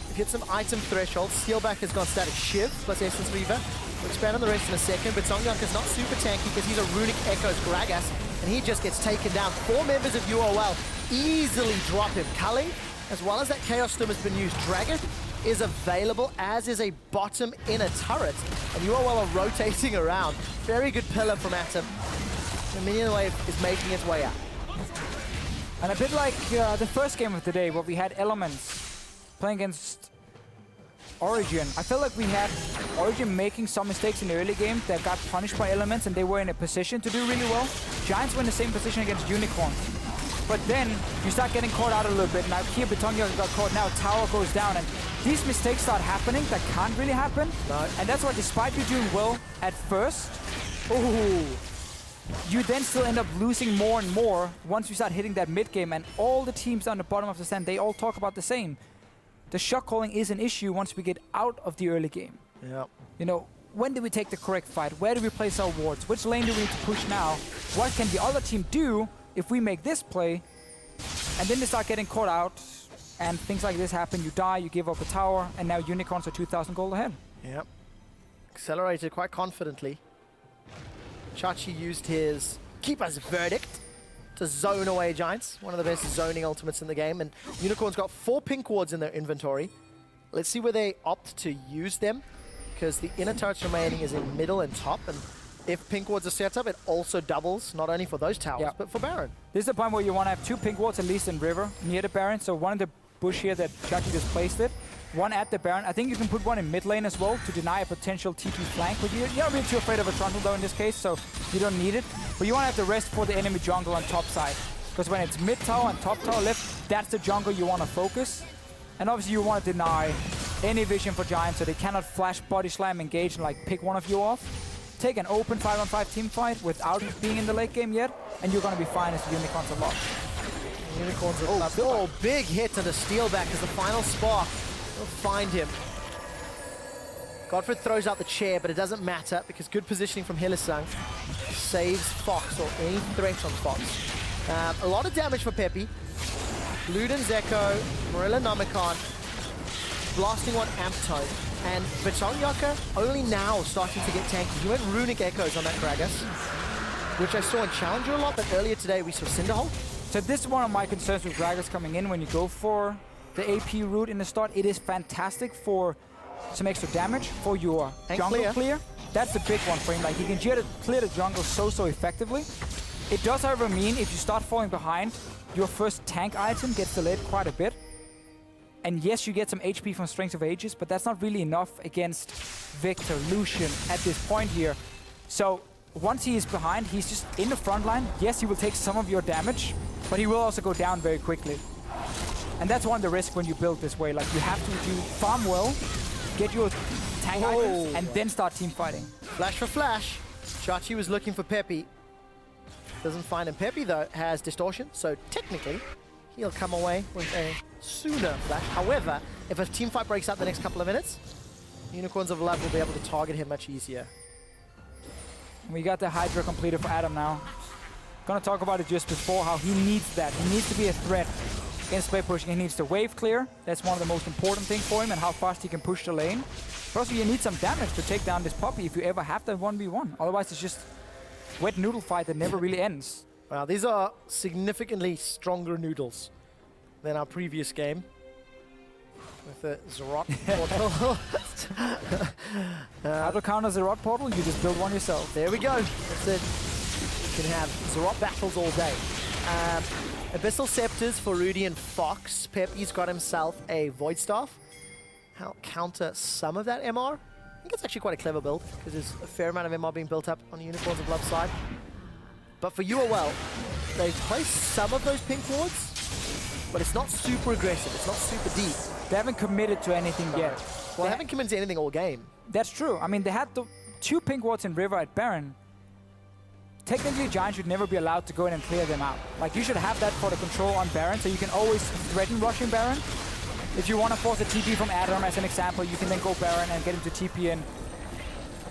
B: We've hit some item thresholds. Steelback has gone static Shiv plus Essence Reaver. We'll expand on the rest in a second, but betongjocke is not super tanky because he's a Runic Echoes Gragas, and he just gets taken down. 4 members of UOL easily drop him. Culling, as well as that Chaos Storm has been used. Dragon is available, as is a bottom inner turret. And UOL are rotating around. Very good pillar from Atom. The minion wave is making its way out.
A: And a bit like the first game of the day, where we had Elements playing against Origin. I felt like we had Origin making some mistakes in the early game that got punished by Elements, and they were in a position to do really well. Giants were in the same position against Unicorns. But then you start getting caught out a little bit. Now here betongjocke got caught, now tower goes down, and these mistakes start happening that can't really happen.
B: No.
A: And that's why despite you doing well at first, you then still end up losing more and more once you start hitting that mid game, and all the teams on the bottom of the stand, they all talk about the same. The shot calling is an issue once we get out of the early game.
B: Yeah.
A: You know, when do we take the correct fight? Where do we place our wards? Which lane do we need to push now? What can the other team do if we make this play? And then they start getting caught out, and things like this happen. You die, you give up a tower, and now Unicorns are 2,000 gold ahead.
B: Yep. Accelerated quite confidently. Chachi used his Keeper's Verdict to zone away Giants, one of the best zoning ultimates in the game, and Unicorn's got 4 pink wards in their inventory. Let's see where they opt to use them, because the inner turrets remaining is in middle and top, and if pink wards are set up, it also doubles, not only for those towers, but for Baron.
A: This is the point where you want to have 2 pink wards at least in river, near the Baron, so one in the bush here that Chachi just placed it, one at the Baron. I think you can put one in mid lane as well to deny a potential TP flank, but you're not really too afraid of a Trundler though in this case, so you don't need it. But you want to have the rest for the enemy jungle on top side, because when it's mid tower and top tower left, that's the jungle you want to focus. And obviously you want to deny any vision for Giants, so they cannot flash, body slam, engage, and like pick one of you off. Take an open 5-on-5 team fight without being in the late game yet, and you're going to be fine as the Unicorns are locked.
B: Unicorns are big hit to the Steelback as the final spark will find him. GoDFRED throws out the chair, but it doesn't matter because good positioning from Hylissang saves Fox or any threat on Fox. A lot of damage for Xpepii. Luden's Echo, Marilla Nomicon, blasting one Amp Tone, and betongjocke only now starting to get tanky. He went Runic Echoes on that Gragas, which I saw in Challenger a lot, but earlier today we saw Cinderhole.
A: So this is one of my concerns with Gragas coming in when you go for the AP route in the start. It is fantastic for some extra damage for your and jungle clear. That's the big one for him. Like, he can clear the jungle so effectively. It does, however, mean if you start falling behind, your first tank item gets delayed quite a bit. And yes, you get some HP from Strength of Ages, but that's not really enough against Viktor, Lucian at this point here. So once he is behind, he's just in the front line. Yes, he will take some of your damage, but he will also go down very quickly. And that's one of the risks when you build this way. Like, you have to do farm well, get your tank items, and then start team fighting.
B: Flash for flash. Chachi was looking for Xpepii. Doesn't find him. Xpepii, though, has distortion, so technically he'll come away with a sooner flash. However, if a team fight breaks out the next couple of minutes, Unicorns of Love will be able to target him much easier.
A: We got the Hydra completed for Adam now. Gonna talk about it just before, how he needs that. He needs to be a threat against play pushing. He needs to wave clear. That's one of the most important things for him, and how fast he can push the lane. But also you need some damage to take down this puppy if you ever have that 1v1. Otherwise it's just wet noodle fight that never really ends.
B: Wow, these are significantly stronger noodles than our previous game with the Zarot portal.
A: How to counter Zarot portal? You just build one yourself.
B: There we go. That's it. You can have Zarot battles all day. Abyssal Scepters for Rudy and Fox. Xpepii's got himself a Void Staff. Help counter some of that MR. I think it's actually quite a clever build, because there's a fair amount of MR being built up on the Unicorns of Love side. But for UOL, they've placed some of those pink wards, but it's not super aggressive, it's not super deep.
A: They haven't committed to anything yet.
B: Well, they haven't committed to anything all game.
A: That's true. I mean, they had the 2 pink wards in River at Baron. Technically, Giants should never be allowed to go in and clear them out. Like, you should have that for the control on Baron, so you can always threaten rushing Baron. If you want to force a TP from Atom, as an example, you can then go Baron and get him to TP in.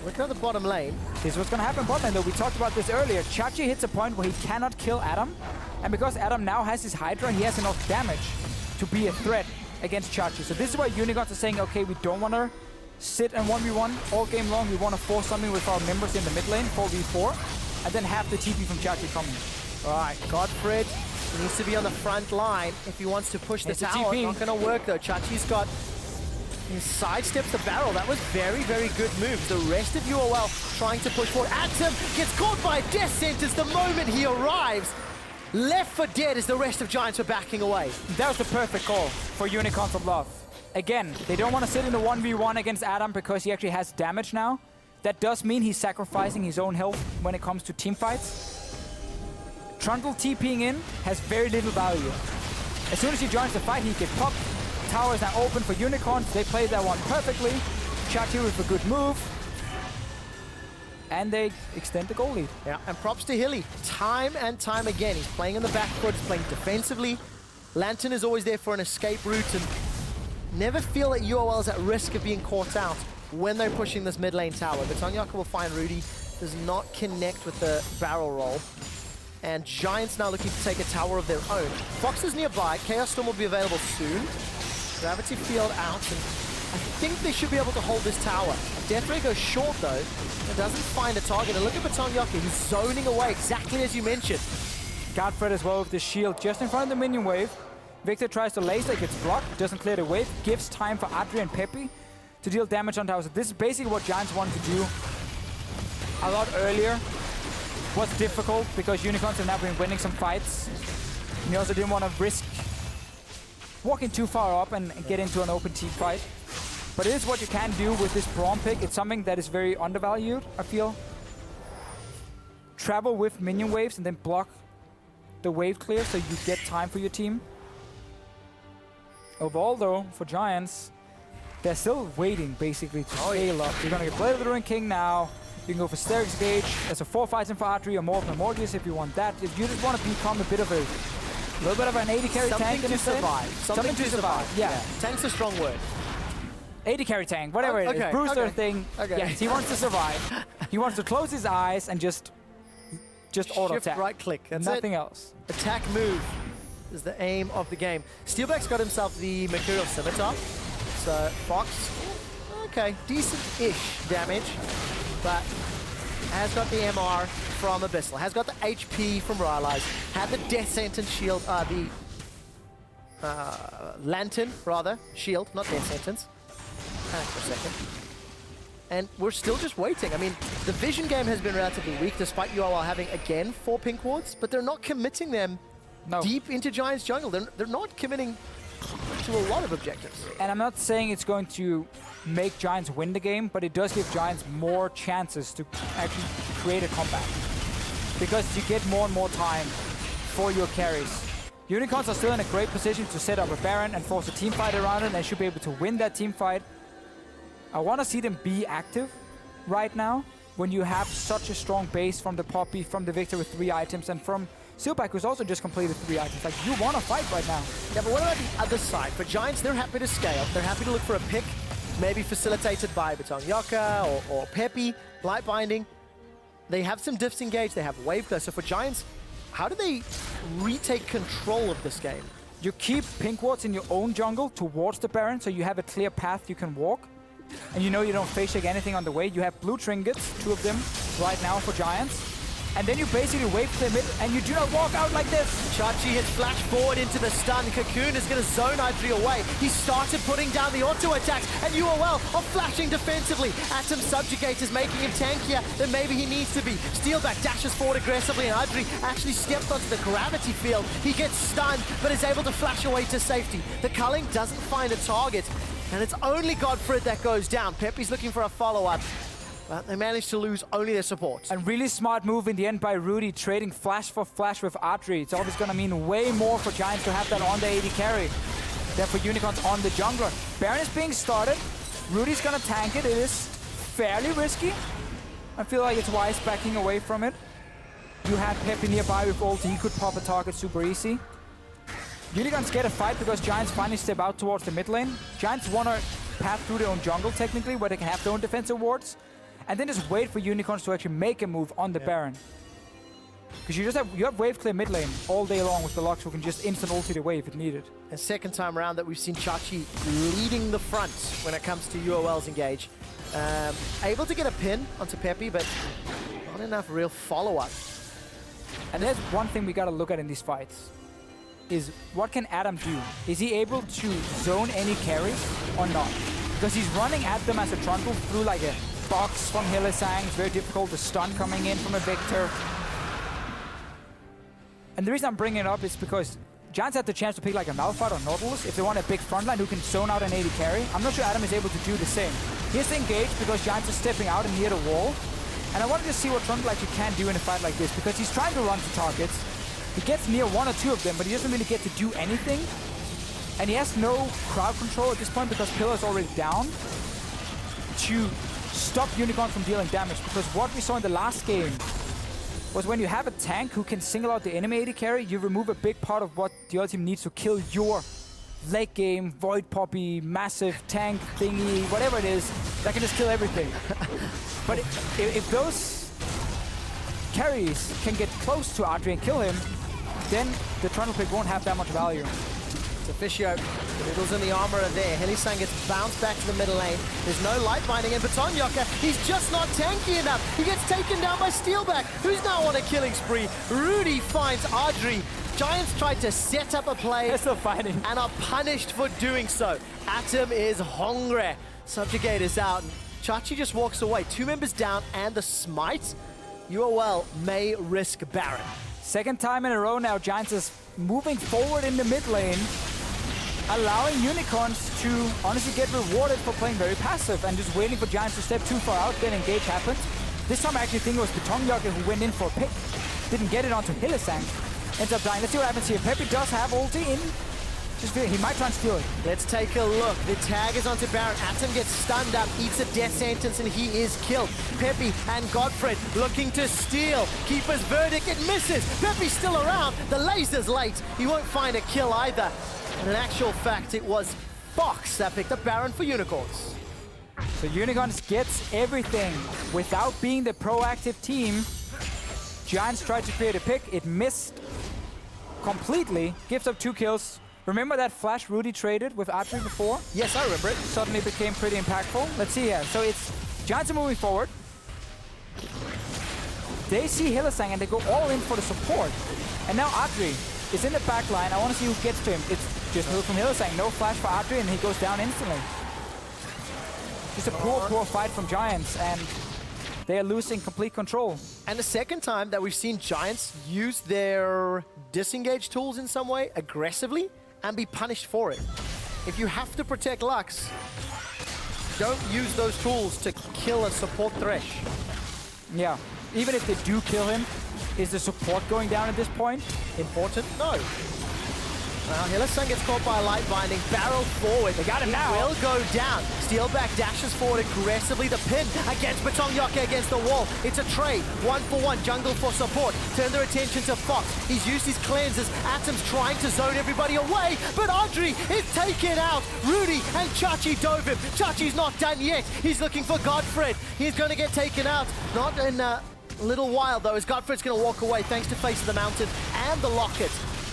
B: Look at the bottom lane.
A: This is what's going to happen bottom lane, though. We talked about this earlier. Chachi hits a point where he cannot kill Atom, and because Atom now has his Hydra, he has enough damage to be a threat against Chachi. So this is why Unicorns are saying, okay, we don't want to sit and 1v1 all game long. We want to force something with our members in the mid lane, 4v4, and then have the TP from Chachi coming.
B: All right, GoDFRED needs to be on the front line if he wants to push the tower. Not going to work, though. Chachi's got... He sidesteps the barrel. That was very, very good moves. The rest of UOL trying to push forward. Atom gets caught by Death Sentence the moment he arrives. left for dead as the rest of Giants are backing away.
A: That was the perfect call for Unicorns of Love. Again, they don't want to sit in the 1v1 against Adam because he actually has damage now. That does mean he's sacrificing his own health when it comes to team fights. Trundler TPing in has very little value. As soon as he joins the fight, he gets popped. Tower is now open for Unicorns. They played that one perfectly. Chachi with a good move. And they extend the goal lead.
B: Yeah, and props to Hilly. Time and time again, he's playing on the back foot, he's playing defensively. Lantern is always there for an escape route, and never feel that UOL is at risk of being caught out when they're pushing this mid lane tower. Betongjocke will find Rudy, does not connect with the barrel roll. And Giants now looking to take a tower of their own. Fox is nearby, Chaos Storm will be available soon. Gravity Field out, and I think they should be able to hold this tower. GoDFRED goes short though, and doesn't find a target. And look at betongjocke, he's zoning away exactly as you mentioned.
A: GoDFRED as well with the shield just in front of the minion wave. Viktor tries to laser, gets blocked, doesn't clear the wave, gives time for Adryh and Xpepii to deal damage on towers. So this is basically what Giants wanted to do a lot earlier. Was difficult because Unicorns have now been winning some fights. And he also didn't want to risk walking too far up and get into an open team fight. But it is what you can do with this Braum pick. It's something that is very undervalued, I feel. Travel with minion waves and then block the wave clear so you get time for your team. Overall though, for Giants, they're still waiting basically to scale up. You're gonna get Blade of the Ruin King now. You can go for Sterix Gauge as a 4 fighting for Adryh or more of Morgus if you want that. If you just want to become a bit of a little bit of an 80 carry tank
B: to survive.
A: Something to survive. Yeah.
B: Tank's a strong word.
A: 80 carry tank, whatever it is. Brewster thing.
B: Okay.
A: Yes, he wants to survive. He wants to close his eyes and just auto attack.
B: Right click. That's
A: Nothing
B: it.
A: else.
B: Attack move is the aim of the game. Steelback's got himself the Mercurial Scimitar. So Fox, okay, decent-ish damage, but has got the MR from Abyssal, has got the HP from Rylize, had the Death Sentence shield, the Lantern, rather, shield, not Death Sentence. Panic for a second. And we're still just waiting. I mean, the vision game has been relatively weak, despite UOL having, again, 4 pink wards, but they're not committing them deep into Giants jungle. They're not committing to a lot of objectives.
A: And I'm not saying it's going to make Giants win the game, but it does give Giants more chances to actually create a comeback. Because you get more and more time for your carries. Unicorns are still in a great position to set up a Baron and force a team fight around it, and they should be able to win that team fight. I want to see them be active right now when you have such a strong base from the Poppy, from the Viktor with 3 items, and from Steelback, who's also just completed 3 items. Like, you want to fight right now.
B: Yeah, but what about the other side? For Giants, they're happy to scale. They're happy to look for a pick, maybe facilitated by betongjocke or Xpepii, Light Binding. They have some diffs engaged. They have wave clear. So for Giants, how do they retake control of this game?
A: You keep pink wards in your own jungle towards the Baron, so you have a clear path you can walk. And you know you don't face check anything on the way. You have blue trinkets, 2 of them right now for Giants. And then you basically wave clear mid, and you do not walk out like this.
B: Chachi has flashed forward into the stun. Cocoon is going to zone Adryh away. He started putting down the auto attacks, and UOL are flashing defensively. Atom Subjugate is making him tankier than maybe he needs to be. Steelback dashes forward aggressively, and Adryh actually stepped onto the gravity field. He gets stunned, but is able to flash away to safety. The culling doesn't find a target, and it's only GoDFRED that goes down. Xpepii's looking for a follow-up. But they managed to lose only their support.
A: A really smart move in the end by Rudy, trading flash for flash with Adryh. It's always going to mean way more for Giants to have that on the 80 carry than for Unicorns on the jungler. Baron is being started. Rudy's going to tank it. It is fairly risky. I feel like it's wise backing away from it. You had Xpepii nearby with ult. He could pop a target super easy. Unicorns get a fight because Giants finally step out towards the mid lane. Giants want to path through their own jungle, technically, where they can have their own defensive wards. And then just wait for Unicorns to actually make a move on the Baron. Because you have wave clear mid lane all day long with the Lux who can just instant ulti the wave if needed.
B: And second time around that we've seen Chachi leading the front when it comes to UOL's engage. Able to get a pin onto Xpepii, but not enough real follow-up.
A: And there's one thing we got to look at in these fights. Is what can Adam do? Is he able to zone any carries or not? Because he's running at them as a Trundler through like a box from Hylissang. It's very difficult. The stun coming in from a Viktor. And the reason I'm bringing it up is because Giants had the chance to pick like a Malphite or Nautilus if they want a big frontline who can zone out an AD carry. I'm not sure Atom is able to do the same. He has to engage because Giants are stepping out and near the wall. And I wanted to see what Trundler actually can do in a fight like this because he's trying to run to targets. He gets near one or two of them, but he doesn't really get to do anything. And he has no crowd control at this point because Pillar's already down to stop Unicorn from dealing damage. Because what we saw in the last game was when you have a tank who can single out the enemy AD carry, you remove a big part of what the other team needs to kill your late game, Void Poppy, massive tank thingy, whatever it is, that can just kill everything. But if those carries can get close to Adryh and kill him, then the Trundler pick won't have that much value.
B: It's Officio. The Noodles and the armor are there. Hylissang gets bounced back to the middle lane. There's no light binding, and betongjocke, he's just not tanky enough. He gets taken down by Steelback, who's now on a killing spree. Rudy finds Adryh. Giants tried to set up a play.
A: They're still fighting.
B: And are punished for doing so. Atom is hungry. Subjugate is out. Chachi just walks away. 2 members down and the smite. UOL may risk Baron.
A: Second time in a row now, Giants is moving forward in the mid lane, allowing Unicorns to honestly get rewarded for playing very passive and just waiting for Giants to step too far out, then engage happens. This time I actually think it was betongjocke who went in for a pick. Didn't get it onto Hylissang. Ends up dying. Let's see what happens here. Xpepii does have ulti in. Just feel he might try and steal it.
B: Let's take a look. The tag is onto Baron. Atom gets stunned up, eats a death sentence, and he is killed. Xpepii and GoDFRED looking to steal. Keeper's verdict, it misses. Xpepii's still around. The laser's late. He won't find a kill either. And in actual fact, it was Fox that picked up Baron for Unicorns.
A: So Unicorns gets everything without being the proactive team. Giants tried to create a pick. It missed completely. Gives up 2 kills. Remember that flash Rudy traded with Adryh before?
B: Yes, I remember it.
A: Suddenly became pretty impactful. Let's see here. So it's Giants are moving forward. They see Hylissang and they go all in for the support. And now Adryh is in the back line. I want to see who gets to him. It's just moved from Hylissang. No flash for Adryh and he goes down instantly. Just a poor fight from Giants and they are losing complete control.
B: And the second time that we've seen Giants use their disengage tools in some way aggressively and be punished for it. If you have to protect Lux, don't use those tools to kill a support thresh.
A: Yeah, even if they do kill him, is the support going down at this point?
B: Important? No. Now Hylissang gets caught by a light binding, barrel forward.
A: They got him now.
B: Will go down. Steelback dashes forward aggressively. The pin against betongjocke against the wall. It's a trade. 1-for-1. Jungle for support. Turn their attention to Fox. He's used his cleanses. Atom's trying to zone everybody away, but Adryh is taken out. Rudy and Chachi dove him. Chachi's not done yet. He's looking for GoDFRED. He's going to get taken out. Not in a little while though, as GoDFRED's going to walk away thanks to Face of the Mountain and the Locket.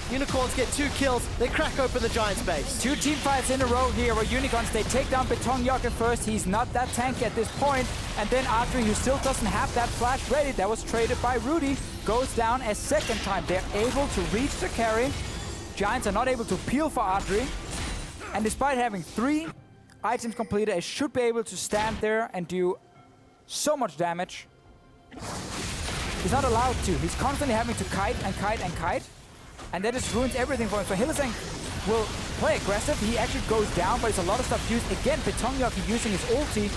B: Unicorns get 2 kills. They crack open the Giants' base.
A: 2 team fights in a row here where Unicorns, they take down betongjocke first. He's not that tanky at this point. And then Adryh, who still doesn't have that flash ready, that was traded by Rudy, goes down a second time. They're able to reach the carry. Giants are not able to peel for Adryh. And despite having 3 items completed, it should be able to stand there and do so much damage. He's not allowed to. He's constantly having to kite and kite and kite. And that just ruins everything for him. So Hylissang will play aggressive. He actually goes down, but it's a lot of stuff used. Again, betongjocke using his ulti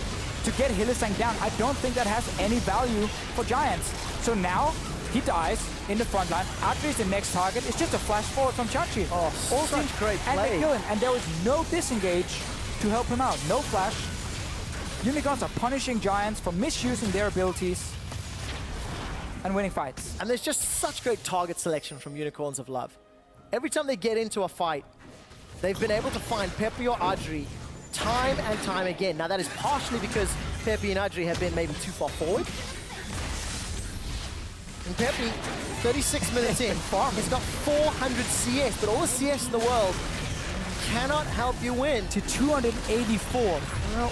A: to get Hylissang down. I don't think that has any value for Giants. So now he dies in the front line. Adryh is the next target. It's just a flash forward from Chachi.
B: Oh, such great play.
A: And they kill him. And there was no disengage to help him out. No flash. Unicorns are punishing Giants for misusing their abilities and winning fights.
B: And there's just such great target selection from Unicorns of Love. Every time they get into a fight, they've been able to find Xpepii or Adryh time and time again. Now that is partially because Xpepii and Adryh have been maybe too far forward. And Xpepii, 36 minutes in, he's got 400 CS, but all the CS in the world cannot help you win.
A: To 284.
B: Well,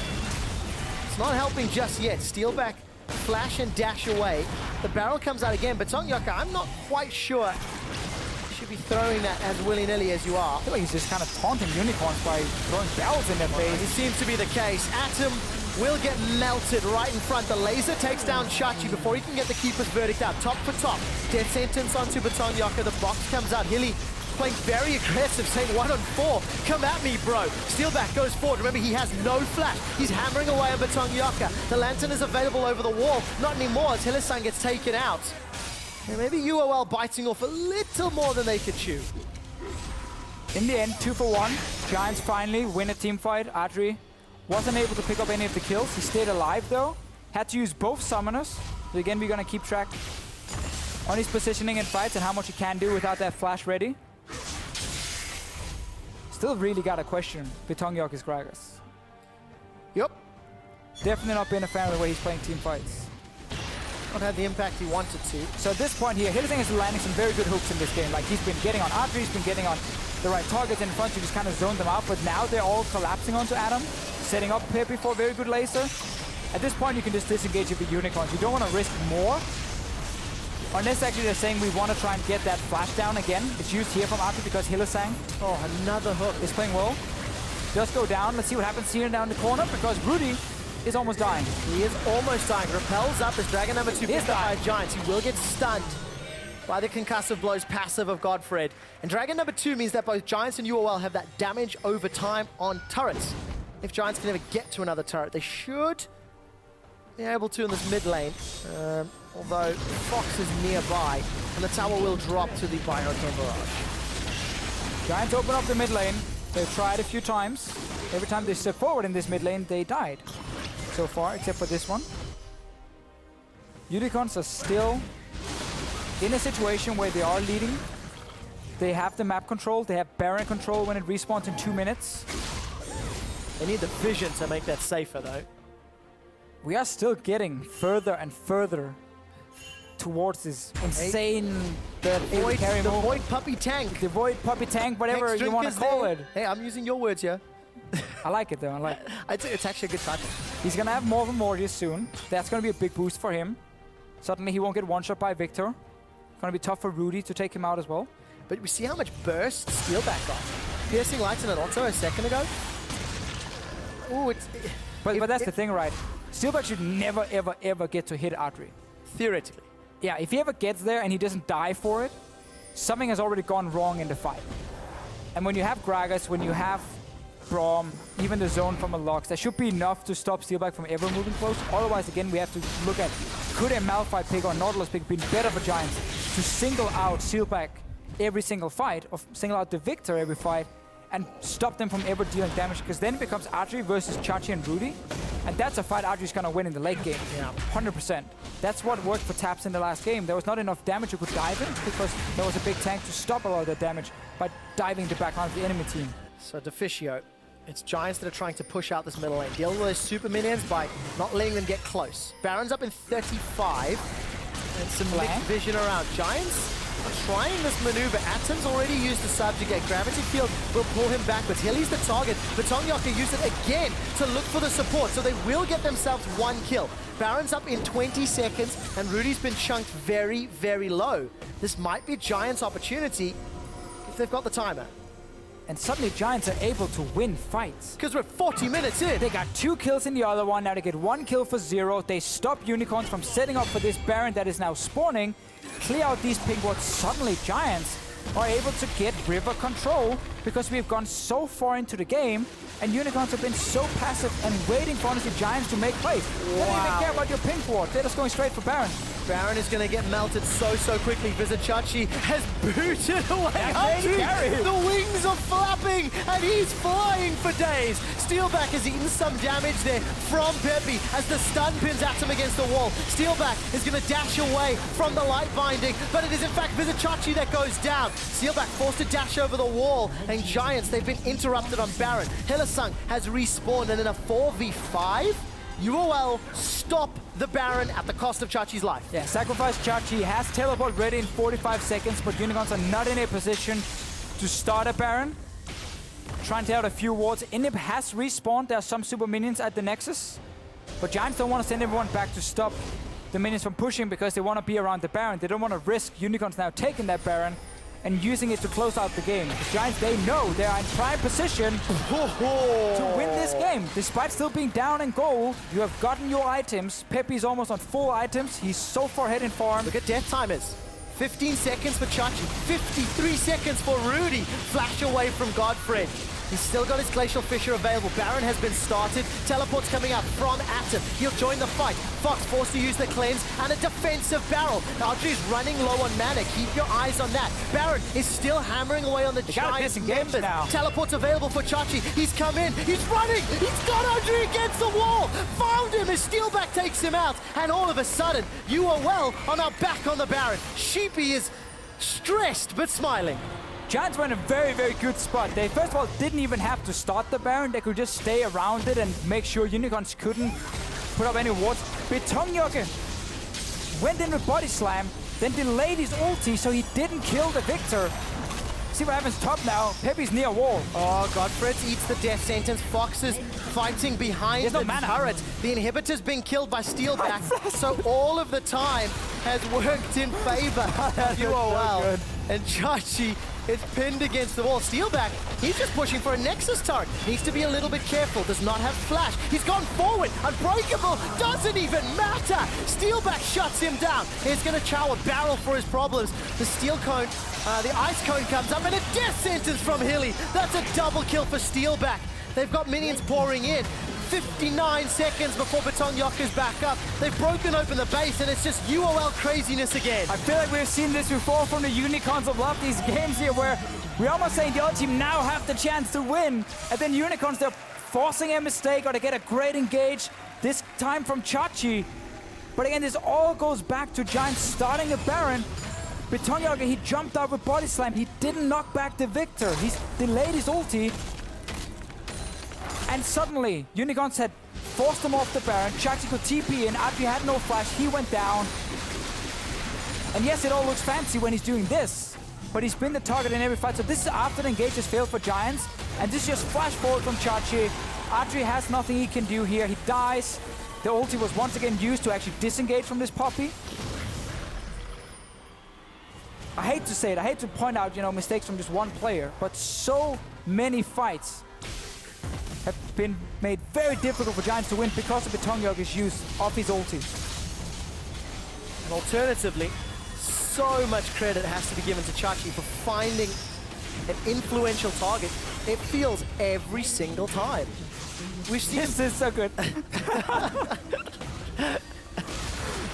B: it's not helping just yet. Steelback, flash and dash away. The barrel comes out again, but betongjocke, I'm not quite sure you should be throwing that as willy-nilly as you are.
A: I feel like he's just kind of taunting Unicorns by throwing barrels in their face.
B: It seems to be the case. Atom will get melted right in front. The laser takes down Chachi before he can get the keeper's verdict out. Top for top. Death sentence onto betongjocke. The box comes out. Hilly playing very aggressive, saying 1 on 4. Come at me, bro. Steelback goes forward. Remember, he has no flash. He's hammering away on betongjocke. The lantern is available over the wall. Not anymore as Hylissang gets taken out. And maybe UOL biting off a little more than they could chew.
A: In the end, 2 for 1. Giants finally win a team fight. Adryh wasn't able to pick up any of the kills. He stayed alive, though. Had to use both summoners. So again, we're going to keep track on his positioning in fights and how much he can do without that flash ready. Still really got a question betongjocke's Gragas.
B: Yep.
A: Definitely not been a fan of the way he's playing team fights.
B: Not had the impact he wanted to.
A: So at this point here, Hylissang is landing some very good hooks in this game. Like, he's been getting on Adryh, he's been getting on the right targets in front to just kind of zone them out, but now they're all collapsing onto Atom, setting up Xpepii for a very good laser. At this point, you can just disengage with the unicorns. You don't want to risk more. Unless actually they're saying we want to try and get that flash down again. It's used here from Adryh because Hylissang,
B: Another hook.
A: is playing well. Just go down. Let's see what happens here down the corner because Rudy is almost dying.
B: He is almost dying. Repels up as Dragon number 2 picks the high Giants. He will get stunned by the concussive blows passive of GoDFRED. And Dragon number 2 means that both Giants and UOL have that damage over time on turrets. If Giants can ever get to another turret, they should be able to in this mid lane. Although Fox is nearby, and the tower will drop to the Biocan barrage.
A: Giants open up the mid lane. They've tried a few times. Every time they step forward in this mid lane, they died. So far, except for this one. Unicorns are still in a situation where they are leading. They have the map control. They have Baron control when it respawns in 2 minutes.
B: They need the vision to make that safer, though.
A: We are still getting further and further towards this insane
B: The
A: carry move.
B: void puppy tank.
A: The void puppy tank, whatever you want to call it.
B: Hey, I'm using your words here.
A: I like it though. I like it.
B: It's actually a good title.
A: He's gonna have more Mortius soon. That's gonna be a big boost for him. Suddenly he won't get one-shot by Viktor. Gonna be tough for Rudy to take him out as well.
B: But we see how much burst Steelback got. Piercing lights in an auto a second ago. Ooh, it's...
A: But that's the thing, right? Steelback should never, ever, ever get to hit Adryh.
B: Theoretically.
A: Yeah, if he ever gets there and he doesn't die for it, something has already gone wrong in the fight. And when you have Gragas, when you have Braum, even the zone from a Lux, that should be enough to stop Steelback from ever moving close. Otherwise, again, we have to look at, could a Malphite pick or Nautilus pick been better for Giants to single out Steelback every single fight, or single out the Viktor every fight, and stop them from ever dealing damage, because then it becomes Adryh versus Chachi and Rudy, and that's a fight Adryh's gonna win in the late game.
B: Yeah.
A: 100%. That's what worked for Taps in the last game. There was not enough damage you could dive in, because there was a big tank to stop a lot of that damage by diving the background of the enemy team.
B: So Deficio, it's Giants that are trying to push out this middle lane. Deal with those super minions by not letting them get close. Baron's up in 35, and some mixed vision around. Giants are trying this maneuver. Atom's already used the subjugate. Gravity Field will pull him backwards. Hilly's the target. betongjocke used it again to look for the support, so they will get themselves 1 kill. Baron's up in 20 seconds, and Rudy's been chunked very, very low. This might be Giants' opportunity if they've got the timer.
A: And suddenly Giants are able to win fights.
B: Because we're 40 minutes in.
A: They got 2 kills in the other one. Now they get 1 kill for 0. They stop Unicorns from setting up for this Baron that is now spawning. Clear out these pink wards. Suddenly Giants are able to get river control because we've gone so far into the game and Unicorns have been so passive and waiting for honestly Giants to make plays. They don't even care about your pink ward. They're just going straight for Baron.
B: Baron is going to get melted so quickly. Vizicsacsi has booted away. The wings are flapping, and he's flying for days. Steelback has eaten some damage there from Xpepii as the stun pins Atom against the wall. Steelback is going to dash away from the light binding, but it is in fact Vizicsacsi that goes down. Steelback forced to dash over the wall, and Giants, they've been interrupted on Baron. Hylissang has respawned, and in a 4v5, UOL stop the Baron at the cost of Chachi's life.
A: Yeah, sacrifice Chachi. Has teleport ready in 45 seconds, but Unicorns are not in a position to start a Baron. Trying to out a few wards. Inib has respawned. There are some super minions at the Nexus, but Giants don't want to send everyone back to stop the minions from pushing because they want to be around the Baron. They don't want to risk Unicorns now taking that Baron and using it to close out the game. The Giants, they know they are in prime position to win this game. Despite still being down in goal, you have gotten your items. Xpepii is almost on full items. He's so far ahead in farm.
B: Look at death timers. 15 seconds for Chachi, 53 seconds for Rudy. Flash away from GoDFRED. He's still got his Glacial Fissure available. Baron has been started. Teleport's coming up from Atom. He'll join the fight. Fox forced to use the cleanse and a defensive barrel. Adryh's running low on mana. Keep your eyes on that. Baron is still hammering away on the Giants members.
A: Now.
B: Teleport's available for Chachi. He's come in. He's running. He's got Adryh against the wall. Found him as Steelback takes him out. And all of a sudden, UOL are now back on the Baron. Xpepii is stressed but smiling.
A: Giants were in a very, very good spot. They, first of all, didn't even have to start the Baron. They could just stay around it and make sure Unicorns couldn't put up any wards. betongjocke went in with Body Slam, then delayed his ulti so he didn't kill the Viktor. See what happens top now. Xpepii's near wall.
B: Oh, GoDFRED eats the death sentence. Fox is fighting behind the turret. The inhibitor's being killed by Steelback. So all of the time has worked in favor of UOL. And Chachi is pinned against the wall. Steelback, he's just pushing for a Nexus turret. Needs to be a little bit careful. Does not have flash. He's gone forward. Unbreakable. Doesn't even matter. Steelback shuts him down. He's going to chow a barrel for his problems. The steel cone, the ice cone comes up and a death sentence from Hilly. That's a double kill for Steelback. They've got minions pouring in. 59 seconds before betongjocke is back up. They've broken open the base and it's just UOL craziness again.
A: I feel like we've seen this before from the Unicorns of Love, these games here where we're almost saying the other team now have the chance to win. And then Unicorns, they're forcing a mistake or they get a great engage, this time from Chachi. But again, this all goes back to Giants starting a Baron. betongjocke, he jumped out with Body Slam. He didn't knock back the Viktor. He's delayed his ulti. And suddenly, Unicorns had forced him off the Baron. Chachi could TP in. Adryh had no flash. He went down. And yes, it all looks fancy when he's doing this. But he's been the target in every fight. So this is after the engage has failed for Giants. And this is just flash forward from Chachi. Adryh has nothing he can do here. He dies. The ulti was once again used to actually disengage from this Poppy. I hate to say it. I hate to point out, you know, mistakes from just one player. But so many fights have been made very difficult for Giants to win because of betongjocke's use of his ulti.
B: And alternatively, so much credit has to be given to Chachi for finding an influential target. It feels every single time. We've seen
A: this is so good.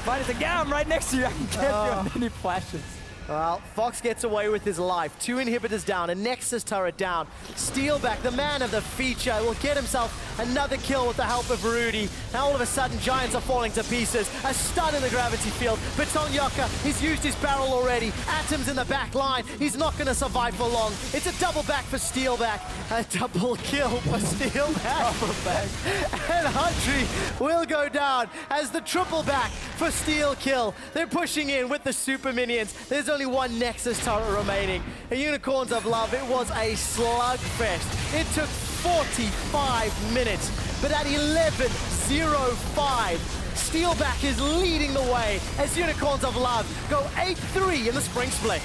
A: Find it again, I'm right next to you. I can get you on any flashes.
B: Well, Fox gets away with his life. 2 inhibitors down, a Nexus turret down. Steelback, the man of the feature, will get himself another kill with the help of Rudy. Now all of a sudden, Giants are falling to pieces. A stun in the gravity field. betongjocke, he's used his barrel already. Atom's in the back line. He's not going to survive for long. It's a double back for Steelback. A double kill for Steelback.
A: Double back.
B: And Adryh will go down as the triple back for Steel kill. They're pushing in with the super minions. There's only one Nexus turret remaining. A Unicorns of Love, it was a slugfest. It took 45 minutes, but at 11:05, Steelback is leading the way as Unicorns of Love go 8-3 in the spring split.